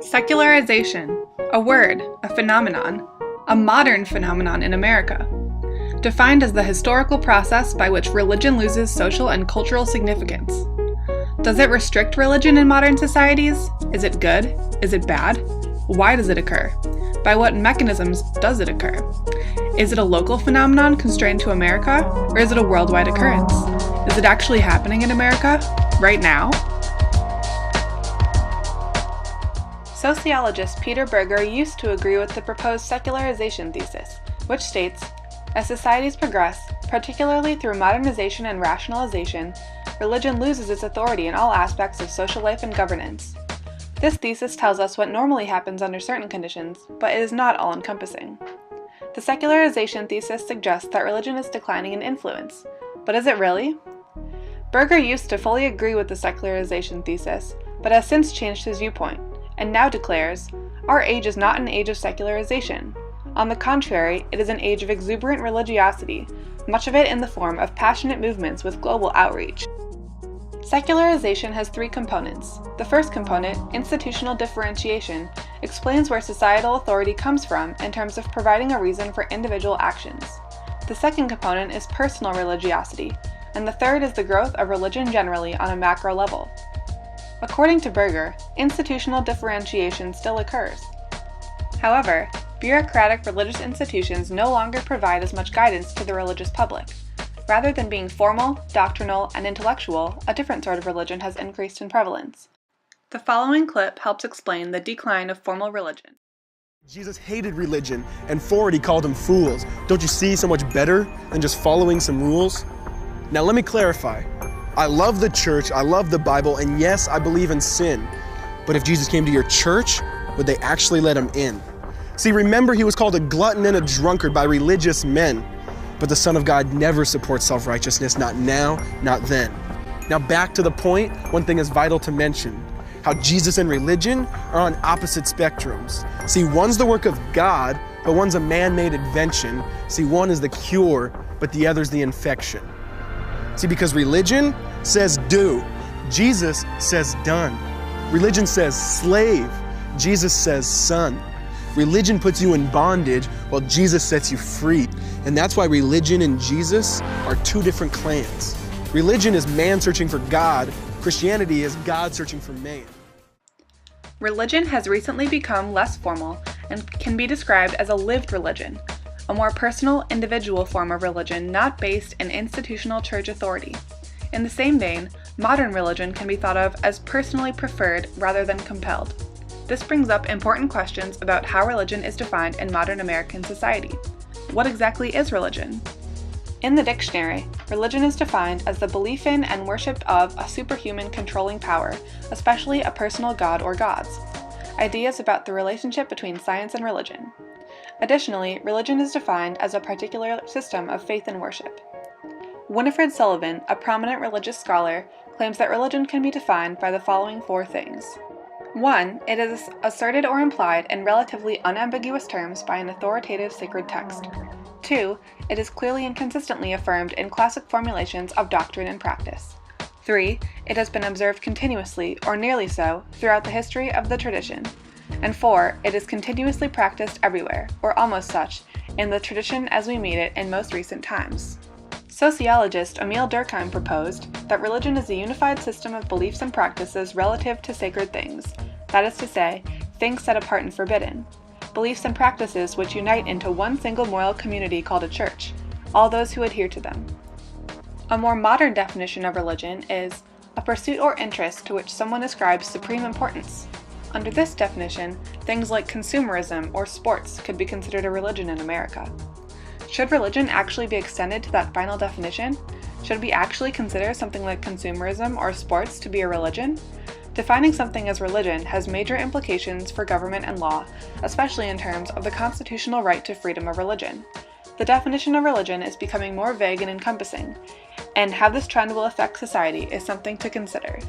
Secularization, a word, a phenomenon, a modern phenomenon in America. Defined as the historical process by which religion loses social and cultural significance. Does it restrict religion in modern societies? Is it good? Is it bad? Why does it occur? By what mechanisms does it occur? Is it a local phenomenon constrained to America, or is it a worldwide occurrence? Is it actually happening in America, right now? Sociologist Peter Berger used to agree with the proposed secularization thesis, which states, as societies progress, particularly through modernization and rationalization, religion loses its authority in all aspects of social life and governance. This thesis tells us what normally happens under certain conditions, but it is not all-encompassing. The secularization thesis suggests that religion is declining in influence, but is it really? Berger used to fully agree with the secularization thesis, but has since changed his viewpoint, and now declares, our age is not an age of secularization. On the contrary, it is an age of exuberant religiosity, much of it in the form of passionate movements with global outreach. Secularization has three components. The first component, institutional differentiation, explains where societal authority comes from in terms of providing a reason for individual actions. The second component is personal religiosity, and the third is the growth of religion generally on a macro level. According to Berger, institutional differentiation still occurs. However, bureaucratic religious institutions no longer provide as much guidance to the religious public. Rather than being formal, doctrinal, and intellectual, a different sort of religion has increased in prevalence. The following clip helps explain the decline of formal religion. Jesus hated religion, and for it he called them fools. Don't you see so much better than just following some rules? Now let me clarify. I love the church, I love the Bible, and yes, I believe in sin. But if Jesus came to your church, would they actually let him in? See, remember he was called a glutton and a drunkard by religious men. But the Son of God never supports self-righteousness, not now, not then. Now back to the point, one thing is vital to mention. How Jesus and religion are on opposite spectrums. See, one's the work of God, but one's a man-made invention. See, one is the cure, but the other's the infection. See, because religion says do, Jesus says done. Religion says slave, Jesus says son. Religion puts you in bondage while Jesus sets you free. And that's why religion and Jesus are two different clans. Religion is man searching for God. Christianity is God searching for man. Religion has recently become less formal and can be described as a lived religion, a more personal, individual form of religion not based in institutional church authority. In the same vein, modern religion can be thought of as personally preferred rather than compelled. This brings up important questions about how religion is defined in modern American society. What exactly is religion? In the dictionary, religion is defined as the belief in and worship of a superhuman controlling power, especially a personal god or gods. Ideas about the relationship between science and religion. Additionally, religion is defined as a particular system of faith and worship. Winifred Sullivan, a prominent religious scholar, claims that religion can be defined by the following four things. 1. It is asserted or implied in relatively unambiguous terms by an authoritative sacred text. 2. It is clearly and consistently affirmed in classic formulations of doctrine and practice. 3. It has been observed continuously, or nearly so, throughout the history of the tradition. And 4. It is continuously practiced everywhere, or almost such, in the tradition as we meet it in most recent times. Sociologist Emil Durkheim proposed that religion is a unified system of beliefs and practices relative to sacred things, that is to say, things set apart and forbidden, beliefs and practices which unite into one single moral community called a church, all those who adhere to them. A more modern definition of religion is a pursuit or interest to which someone ascribes supreme importance. Under this definition, things like consumerism or sports could be considered a religion in America. Should religion actually be extended to that final definition? Should we actually consider something like consumerism or sports to be a religion? Defining something as religion has major implications for government and law, especially in terms of the constitutional right to freedom of religion. The definition of religion is becoming more vague and encompassing, and how this trend will affect society is something to consider.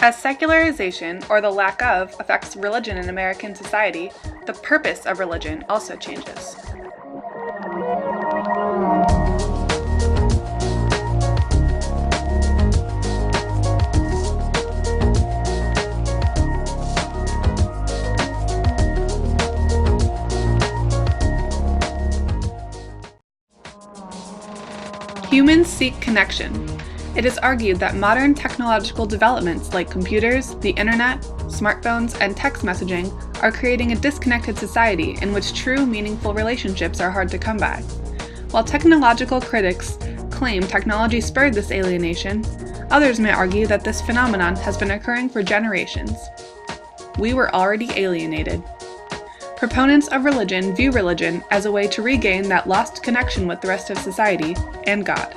As secularization, or the lack of, affects religion in American society, the purpose of religion also changes. Humans seek connection. It is argued that modern technological developments like computers, the internet, smartphones, and text messaging are creating a disconnected society in which true, meaningful relationships are hard to come by. While technological critics claim technology spurred this alienation, others may argue that this phenomenon has been occurring for generations. We were already alienated. Proponents of religion view religion as a way to regain that lost connection with the rest of society and God.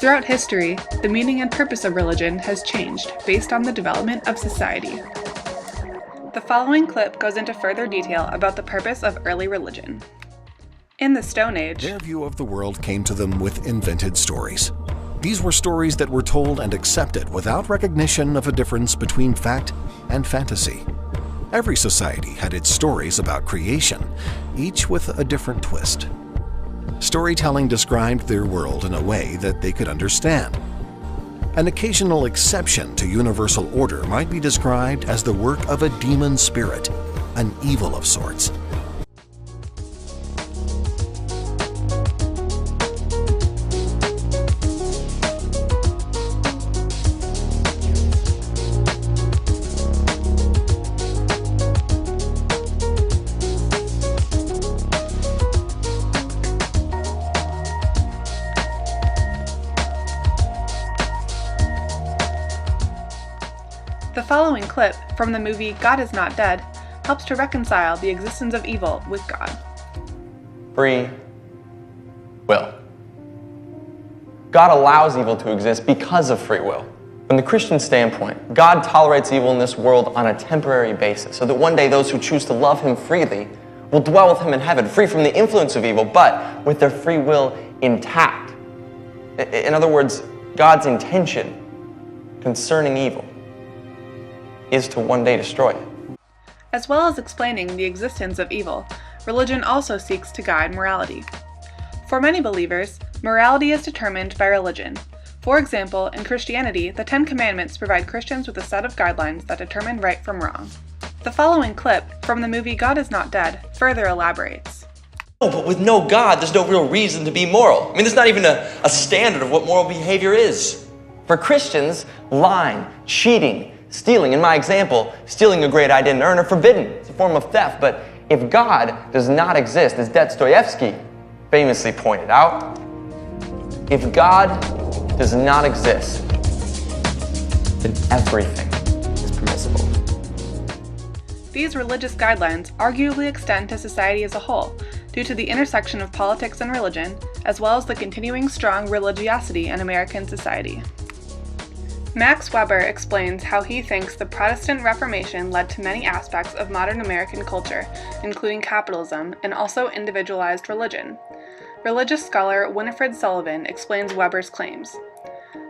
Throughout history, the meaning and purpose of religion has changed based on the development of society. The following clip goes into further detail about the purpose of early religion. In the Stone Age, their view of the world came to them with invented stories. These were stories that were told and accepted without recognition of a difference between fact and fantasy. Every society had its stories about creation, each with a different twist. Storytelling described their world in a way that they could understand. An occasional exception to universal order might be described as the work of a demon spirit, an evil of sorts. The following clip from the movie God is Not Dead helps to reconcile the existence of evil with God. Free will. God allows evil to exist because of free will. From the Christian standpoint, God tolerates evil in this world on a temporary basis, so that one day those who choose to love Him freely will dwell with Him in heaven, free from the influence of evil, but with their free will intact. In other words, God's intention concerning evil is to one day destroy it. As well as explaining the existence of evil, religion also seeks to guide morality. For many believers, morality is determined by religion. For example, in Christianity, the Ten Commandments provide Christians with a set of guidelines that determine right from wrong. The following clip from the movie God is Not Dead further elaborates. No, but with no God, there's no real reason to be moral. There's not even a standard of what moral behavior is. For Christians, lying, cheating, stealing, in my example, stealing a grade I didn't earn, are forbidden. It's a form of theft. But if God does not exist, as Dostoevsky famously pointed out, if God does not exist, then everything is permissible. These religious guidelines arguably extend to society as a whole, due to the intersection of politics and religion, as well as the continuing strong religiosity in American society. Max Weber explains how he thinks the Protestant Reformation led to many aspects of modern American culture, including capitalism and also individualized religion. Religious scholar Winifred Sullivan explains Weber's claims.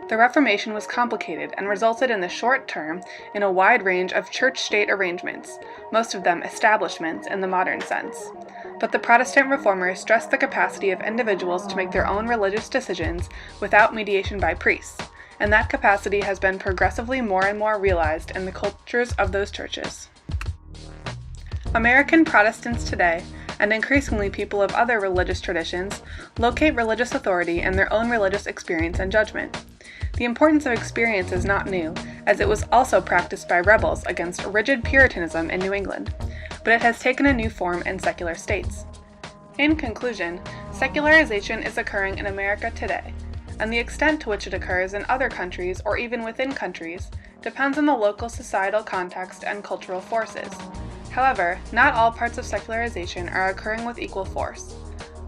The Reformation was complicated and resulted in the short term in a wide range of church-state arrangements, most of them establishments in the modern sense. But the Protestant reformers stressed the capacity of individuals to make their own religious decisions without mediation by priests, and that capacity has been progressively more and more realized in the cultures of those churches. American Protestants today, and increasingly people of other religious traditions, locate religious authority in their own religious experience and judgment. The importance of experience is not new, as it was also practiced by rebels against rigid Puritanism in New England, but it has taken a new form in secular states. In conclusion, secularization is occurring in America today, and the extent to which it occurs in other countries or even within countries depends on the local societal context and cultural forces. However, not all parts of secularization are occurring with equal force.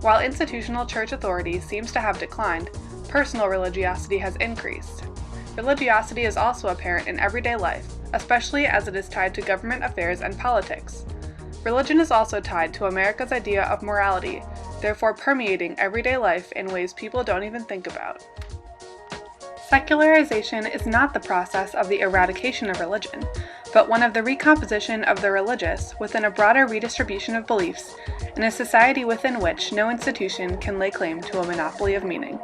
While institutional church authority seems to have declined, personal religiosity has increased. Religiosity is also apparent in everyday life, especially as it is tied to government affairs and politics. Religion is also tied to America's idea of morality, therefore permeating everyday life in ways people don't even think about. Secularization is not the process of the eradication of religion, but one of the recomposition of the religious within a broader redistribution of beliefs in a society within which no institution can lay claim to a monopoly of meaning.